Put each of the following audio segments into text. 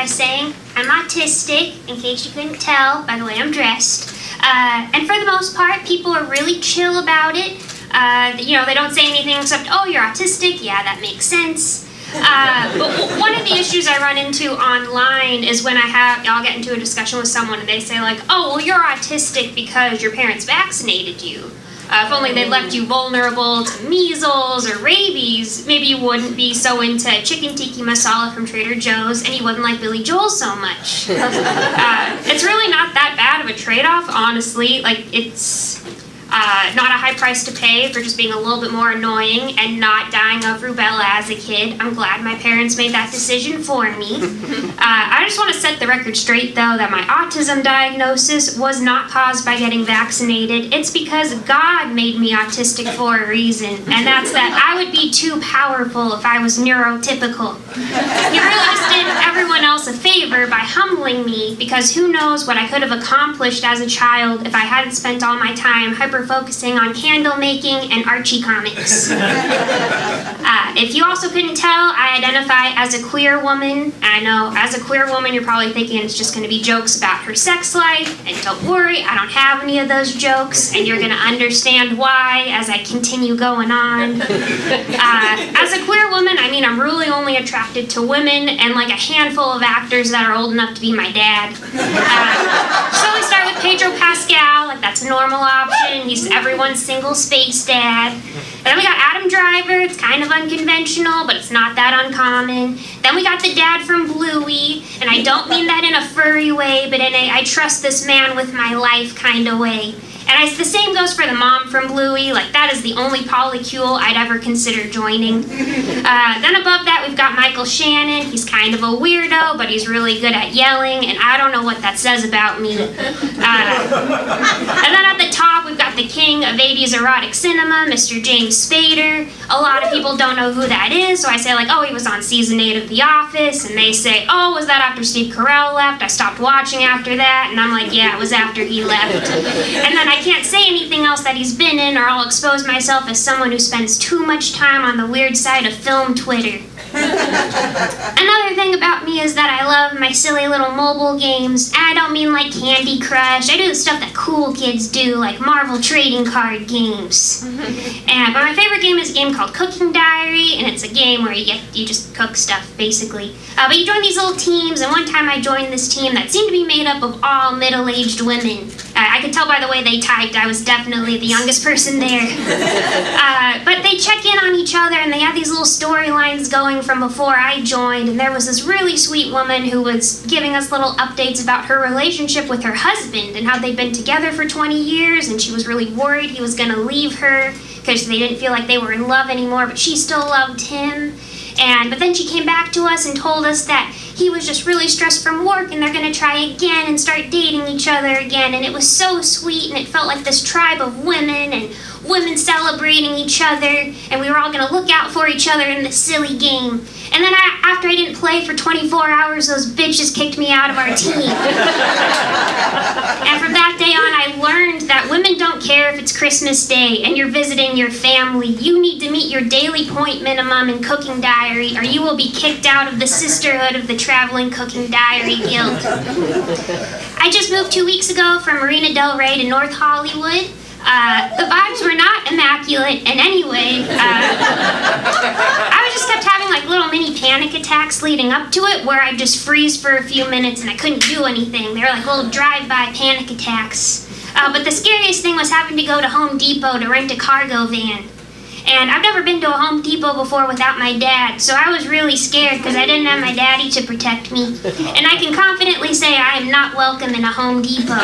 by saying I'm autistic, in case you couldn't tell by the way I'm dressed. And for the most part, people are really chill about it. They don't say anything except, oh, you're autistic, yeah, that makes sense. But one of the issues I run into online is when I'll get into a discussion with someone and they say like, oh, well, you're autistic because your parents vaccinated you. If only they left you vulnerable to measles or rabies, maybe you wouldn't be so into chicken tikka masala from Trader Joe's and you wouldn't like Billy Joel so much. It's really not that bad of a trade-off, honestly. Like, it's not a high price to pay for just being a little bit more annoying and not dying of rubella as a kid. I'm glad my parents made that decision for me. I just want to set the record straight, though, that my autism diagnosis was not caused by getting vaccinated. It's because God made me autistic for a reason, and that's that I would be too powerful if I was neurotypical. He really just did everyone else a favor by humbling me, because who knows what I could have accomplished as a child if I hadn't spent all my time hyper-focusing on candle making and Archie comics. If you also couldn't tell, I identify as a queer woman. And I know, as a queer woman, you're probably thinking it's just going to be jokes about her sex life. And don't worry, I don't have any of those jokes. And you're going to understand why as I continue going on. As a queer woman, I mean, I'm really only attracted to women and like a handful of actors that are old enough to be my dad. So we start with Pedro Pascal, like that's a normal option. He's everyone's single space dad. Then we got Adam Driver. It's kind of unconventional, but it's not that uncommon. Then we got the dad from Bluey, and I don't mean that in a furry way, but in a I trust this man with my life kind of way. And the same goes for the mom from Bluey. Like, that is the only polycule I'd ever consider joining. Then above that, we've got Michael Shannon. He's kind of a weirdo, but he's really good at yelling, and I don't know what that says about me. And then at the top, we've got the king of 80s erotic cinema, Mr. James Spader. A lot of people don't know who that is, so I say, like, oh, he was on season 8 of The Office, and they say, oh, was that after Steve Carell left? I stopped watching after that, and I'm like, yeah, it was after he left. And then I can't say anything else that he's been in, or I'll expose myself as someone who spends too much time on the weird side of film Twitter. Another thing about me is that I love my silly little mobile games, and I don't mean like Candy Crush. I do the stuff that cool kids do, like Marvel trading card games. But my favorite game is a game called Cooking Diary, and it's a game where you just cook stuff, basically. But you join these little teams, and one time I joined this team that seemed to be made up of all middle-aged women. I could tell by the way they typed, I was definitely the youngest person there. But they check in on each other, and they had these little storylines going from before I joined, and there was this really sweet woman who was giving us little updates about her relationship with her husband and how they'd been together for 20 years, and she was really worried he was going to leave her because they didn't feel like they were in love anymore, but she still loved him. But then she came back to us and told us that he was just really stressed from work and they're going to try again and start dating each other again. And it was so sweet, and it felt like this tribe of women and women celebrating each other, and we were all going to look out for each other in this silly game. And then after I didn't play for 24 hours, those bitches kicked me out of our team. And from that day on, I learned that women don't care if it's Christmas Day and you're visiting your family. You need to meet your daily point minimum in Cooking Diary, or you will be kicked out of the Sisterhood of the Traveling Cooking Diary Guild. I just moved 2 weeks ago from Marina Del Rey to North Hollywood. The vibes were not immaculate in any way. I just kept having like little mini panic attacks leading up to it where I'd just freeze for a few minutes and I couldn't do anything. They were like little drive-by panic attacks. But the scariest thing was having to go to Home Depot to rent a cargo van. And I've never been to a Home Depot before without my dad, so I was really scared because I didn't have my daddy to protect me. And I can confidently say I am not welcome in a Home Depot.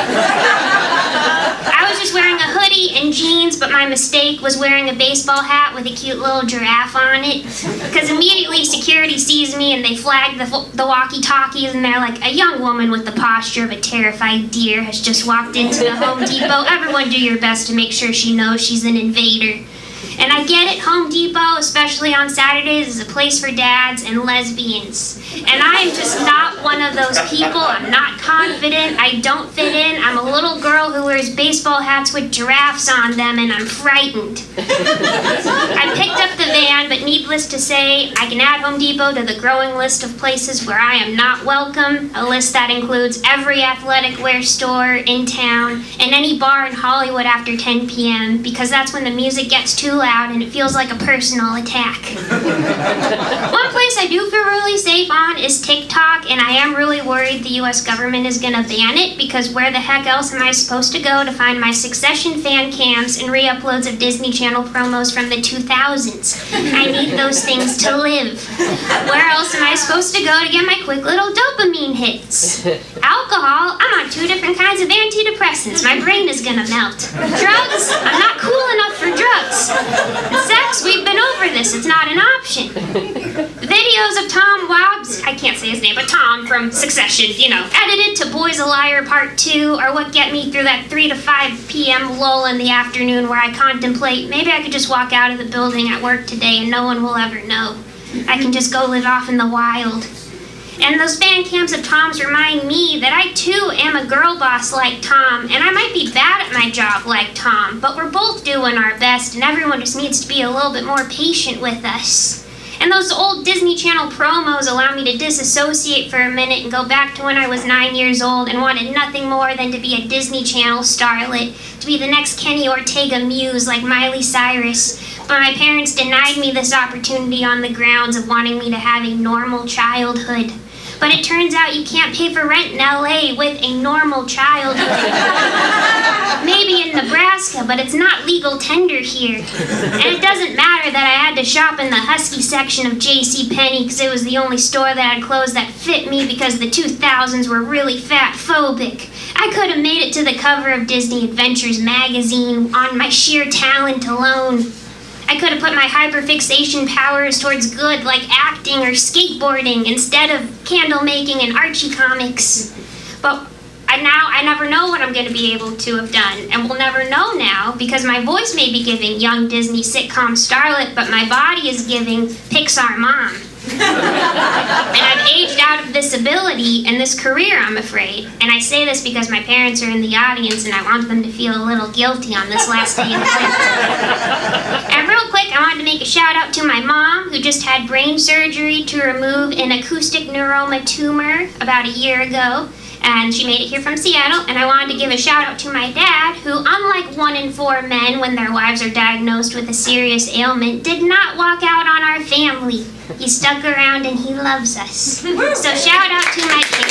I was just wearing a hoodie and jeans, but my mistake was wearing a baseball hat with a cute little giraffe on it. Because immediately security sees me and they flag the walkie-talkies, and they're like, a young woman with the posture of a terrified deer has just walked into the Home Depot. Everyone do your best to make sure she knows she's an invader. And I get it, Home Depot, especially on Saturdays, is a place for dads and lesbians. And I am just not one of those people. I'm not confident. I don't fit in. I'm a little girl who wears baseball hats with giraffes on them, and I'm frightened. I picked up the van, but needless to say, I can add Home Depot to the growing list of places where I am not welcome, a list that includes every athletic wear store in town and any bar in Hollywood after 10 p.m. because that's when the music gets too loud and it feels like a personal attack. One place I do feel really safe on is TikTok, and I am really worried the US government is gonna ban it because where the heck else am I supposed to go to find my Succession fan cams and re-uploads of Disney Channel promos from the 2000s? I need those things to live. Where else am I supposed to go to get my quick little dopamine hits? Alcohol? I'm on 2 different kinds of antidepressants. My brain is gonna melt. Drugs? I'm not cool enough for drugs. Sex? We've been over this. It's not an option. Videos of Tom Wobbs, I can't say his name, but Tom from Succession, edited to Boy's a Liar Part 2 are what get me through that 3 to 5 p.m. lull in the afternoon where I contemplate maybe I could just walk out of the building at work today and no one will ever know. I can just go live off in the wild. And those fan cams of Tom's remind me that I too am a girl boss like Tom, and I might be bad at my job like Tom, but we're both doing our best and everyone just needs to be a little bit more patient with us. And those old Disney Channel promos allow me to disassociate for a minute and go back to when I was 9 years old and wanted nothing more than to be a Disney Channel starlet, to be the next Kenny Ortega muse like Miley Cyrus. But my parents denied me this opportunity on the grounds of wanting me to have a normal childhood. But it turns out you can't pay for rent in LA with a normal childhood. Maybe in Nebraska, but it's not legal tender here. And it doesn't matter that I had to shop in the Husky section of JCPenney because it was the only store that had clothes that fit me because the 2000s were really fat-phobic. I could have made it to the cover of Disney Adventures magazine on my sheer talent alone. I could have put my hyperfixation powers towards good like acting or skateboarding instead of candle making and Archie comics. But I never know what I'm going to be able to have done, and we'll never know now because my voice may be giving young Disney sitcom starlet, but my body is giving Pixar mom. And I've aged out of this ability and this career, I'm afraid. And I say this because my parents are in the audience and I want them to feel a little guilty on this last day of life. And real quick, I wanted to make a shout out to my mom who just had brain surgery to remove an acoustic neuroma tumor about a year ago. And she made it here from Seattle, and I wanted to give a shout out to my dad, who, unlike 1 in 4 men when their wives are diagnosed with a serious ailment, did not walk out on our family. He stuck around and he loves us. So shout out to my kids.